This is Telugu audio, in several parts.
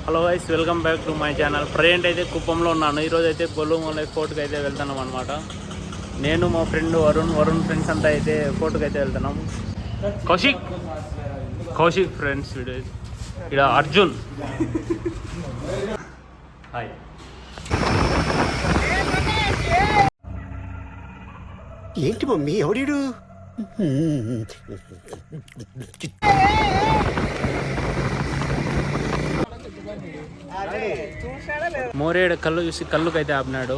Hello guys, welcome back to my channel. Present అయితే కుప్పంలో ఉన్నాను. ఈరోజు అయితే గొల్లుమలై ఫోర్ట్కి అయితే వెళ్తున్నాం అనమాట. నేను మా ఫ్రెండ్ వరుణ్ ఫ్రెండ్స్ అంతా అయితే ఫోర్ట్కి అయితే వెళ్తున్నాం. కౌశిక్ ఫ్రెండ్స్ వీడియో ఇక్కడ అర్జున్. హాయ్. ఏంటి మమ్మీ ఎవడీడు? మోరేడు కళ్ళు చూసి కళ్ళుకైతే ఆపినాడు.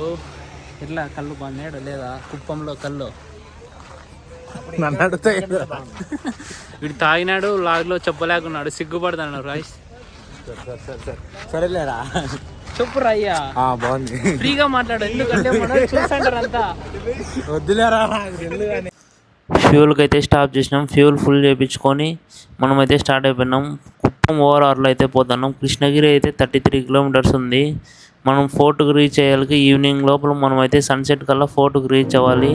ఇట్లా కళ్ళు బాగున్నాడు లేదా కుప్పంలో కళ్ళు నన్ను అడుగుతాయి. వీడు తాగినాడు, లాగ్లో చెప్పలేకున్నాడు, సిగ్గుపడతాడు. రాయిస్ సరేలేరా, చెప్పురా అయ్యా. బాగుంది, ఫ్రీగా మాట్లాడు, ఎందుకంటే మనం చూస్తుంటారు అంతా. వద్దులేరా. ఫ్యూల్కి అయితే స్టాప్ చేసినాం. ఫ్యూల్ ఫుల్ చేయించుకొని మనమైతే స్టార్ట్ అయిపోయినాం. కుప్పం ఓఆర్ఆర్లో అయితే పోతున్నాం. కృష్ణగిరి అయితే 33 కిలోమీటర్స్ ఉంది. మనం ఫోర్ట్కి రీచ్ అయ్యాలి. ఈవినింగ్ లోపల మనం అయితే సన్సెట్ కల్లా ఫోర్ట్కి రీచ్ అవ్వాలి.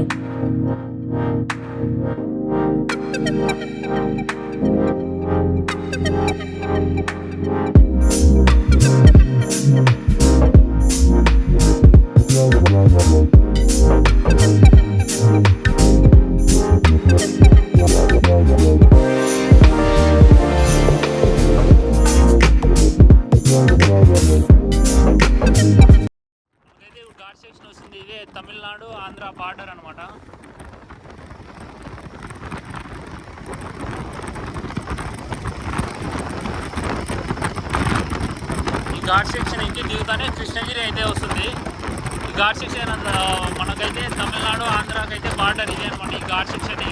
ఘాట్ సెక్షన్ వస్తుంది. ఇదే తమిళనాడు ఆంధ్ర బార్డర్ అనమాట. ఈ ఘాట్ సెక్షన్ ఇంటి దిగుతానే కృష్ణగిరి అయితే వస్తుంది. ఈ ఘాట్ సెక్షన్ మనకైతే తమిళనాడు ఆంధ్రాకైతే బార్డర్ ఇదే అనమాట. ఈ ఘాట్ సెక్షన్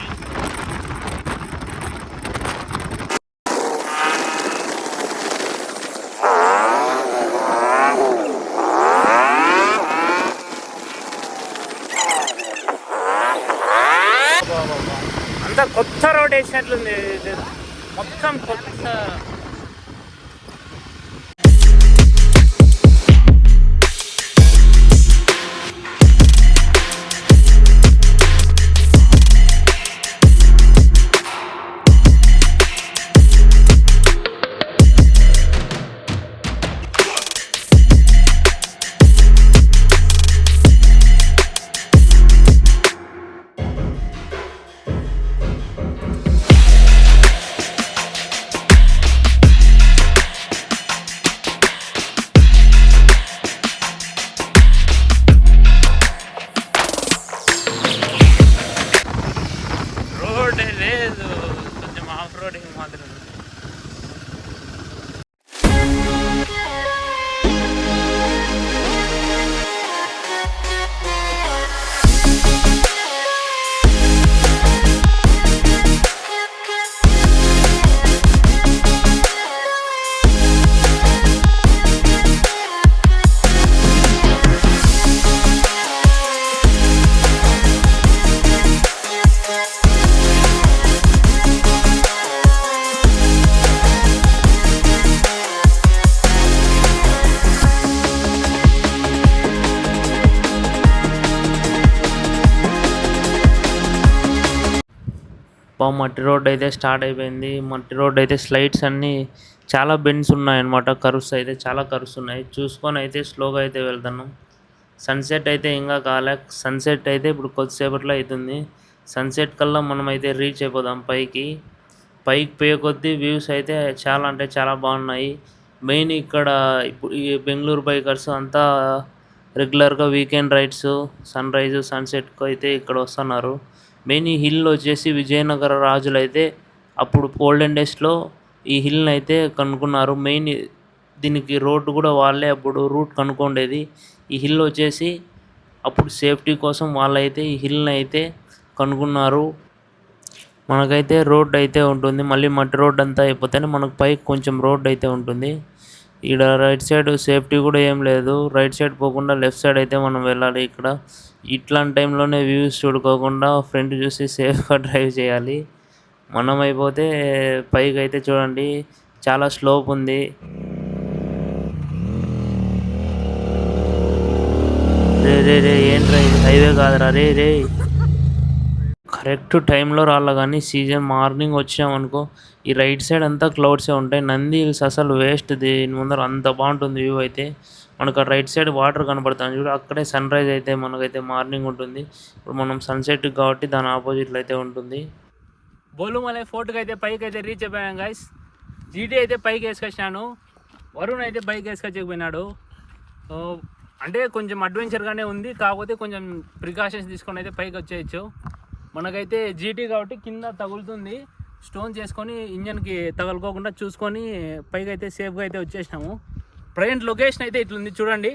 అంతా కొత్త రోడ్ వేసినట్లుంది. మొత్తం కొత్త. లేదు, కొంచెం ఆఫ్ రోడింగ్ మాత్రం. మట్టి రోడ్ అయితే స్టార్ట్ అయిపోయింది. మట్టి రోడ్ అయితే స్లైడ్స్ అన్నీ చాలా బెండ్స్ ఉన్నాయన్నమాట. కర్వ్స్ అయితే చాలా కర్వ్స్ ఉన్నాయి. చూసుకొని అయితే స్లోగా అయితే వెళ్తున్నాం. సన్సెట్ అయితే ఇంకా కాలే. సన్సెట్ అయితే ఇప్పుడు కొద్దిసేపట్లో అవుతుంది. సన్సెట్ కల్లా మనం అయితే రీచ్ అయిపోదాం పైకి పోయే కొద్దీ వ్యూస్ అయితే చాలా అంటే చాలా బాగున్నాయి. మెయిన్ ఇక్కడ ఇప్పుడు ఈ బెంగళూరు బైకర్స్ అంతా రెగ్యులర్గా వీకెండ్ రైడ్స్, సన్ రైజ్ సన్సెట్కు అయితే ఇక్కడ వస్తున్నారు. మెయిన్ ఈ హిల్ వచ్చేసి విజయనగర రాజులు అయితే అప్పుడు ఓల్డెన్ డేస్లో ఈ హిల్ని అయితే కనుక్కున్నారు. మెయిన్ దీనికి రోడ్డు కూడా వాళ్ళే అప్పుడు రూట్ కనుక్కోండేది. ఈ హిల్ వచ్చేసి అప్పుడు సేఫ్టీ కోసం వాళ్ళైతే ఈ హిల్ని అయితే కనుక్కున్నారు. మనకైతే రోడ్ అయితే ఉంటుంది. మళ్ళీ మట్టి రోడ్ అంతా అయిపోతేనే మనకు పైకి కొంచెం రోడ్ అయితే ఉంటుంది. ఇక్కడ రైట్ సైడ్ సేఫ్టీ కూడా ఏం లేదు. రైట్ సైడ్ పోకుండా లెఫ్ట్ సైడ్ అయితే మనం వెళ్ళాలి. ఇక్కడ ఇట్లాంటి టైంలోనే వ్యూస్ చూడుకోకుండా ఫ్రంట్ చూసి సేఫ్గా డ్రైవ్ చేయాలి. మనం అయిపోతే పైకి అయితే చూడండి చాలా స్లోప్ ఉంది. రే రే రే ఏంట్రా ఇది హైవే కాదురా రే రే. కరెక్ట్ టైంలో రాళ్ళ కానీ సీజన్ మార్నింగ్ వచ్చామనుకో ఈ రైట్ సైడ్ అంతా క్లౌడ్సే ఉంటాయి. నంది హిల్స్ అసలు వేస్ట్, దీని ముందర అంత బాగుంటుంది వ్యూ అయితే. మనకు ఆ రైట్ సైడ్ వాటర్ కనపడుతుంది చూడు, అక్కడే సన్ రైజ్ అయితే మనకైతే మార్నింగ్ ఉంటుంది. ఇప్పుడు మనం సన్సెట్ కాబట్టి దాని ఆపోజిట్లో అయితే ఉంటుంది. బోలుమలై ఫోర్ట్కి అయితే పైకి అయితే రీచ్ అయిపోయాం గైస్. జీటీ అయితే పైకి వేసుకొచ్చాను, వరుణ్ అయితే బైక్ వేసుకొచ్చకపోయినాడు. అంటే కొంచెం అడ్వెంచర్గానే ఉంది, కాకపోతే కొంచెం ప్రికాషన్స్ తీసుకొని అయితే పైకి వచ్చేయచ్చు. మనకైతే జీటీ కాబట్టి కింద తగులుతుంది, స్టోన్ చేసుకొని ఇంజన్కి తగలుకోకుండా చూసుకొని పైకి అయితే సేఫ్గా అయితే వచ్చేసినాము. ప్రజెంట్ లొకేషన్ అయితే ఇట్లుంది చూడండి.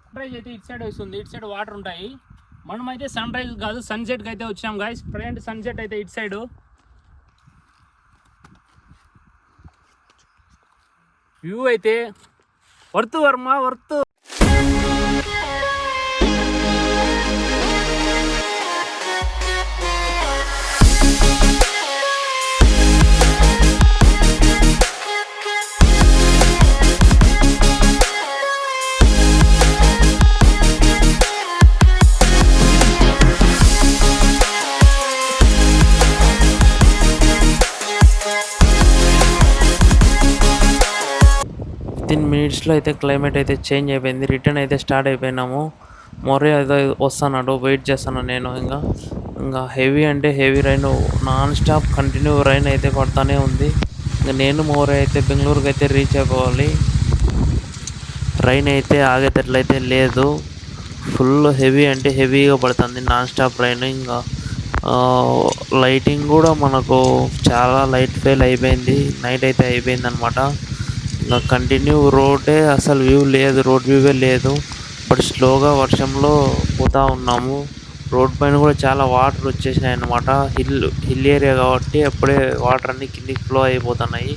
సన్ రైజ్ అయితే ఇటు సైడ్ వస్తుంది, ఇటు సైడ్ వాటర్ ఉంటాయి. మనమైతే సన్ రైజ్ కాదు సన్సెట్కి అయితే వచ్చాం గాయస్. ప్రజెంట్ సన్సెట్ అయితే ఇటు సైడు వ్యూ అయితే వర్త్ వర్మ వర్త్. వితిన్ మినిట్స్లో అయితే క్లైమేట్ అయితే చేంజ్ అయిపోయింది. రిటర్న్ అయితే స్టార్ట్ అయిపోయినాము. మొరే అయితే వస్తున్నాడు, వెయిట్ చేస్తాను నేను. ఇంకా హెవీ అంటే heavy rain, non stop continue rain అయితే పడుతూనే ఉంది. ఇంకా నేను మోరే అయితే బెంగళూరుకి అయితే రీచ్ అయిపోవాలి. రైన్ అయితే ఆగేటట్లయితే లేదు, ఫుల్ హెవీ అంటే హెవీగా పడుతుంది, నాన్ స్టాప్ రైన్. ఇంకా లైటింగ్ కూడా మనకు చాలా లైట్ ఫెయిల్ అయిపోయింది, నైట్ అయితే అయిపోయింది అనమాట. ఇంకా కంటిన్యూ రోడ్డే, అసలు వ్యూ లేదు, రోడ్ వ్యూవే లేదు. బట్ స్లోగా వర్షంలో పోతూ ఉన్నాము. రోడ్ పైన కూడా చాలా వాటర్ వచ్చేసినాయి అన్నమాట. హిల్ ఏరియా కాబట్టి అప్పుడే వాటర్ అన్నీ కిందికి ఫ్లో అయిపోతున్నాయి.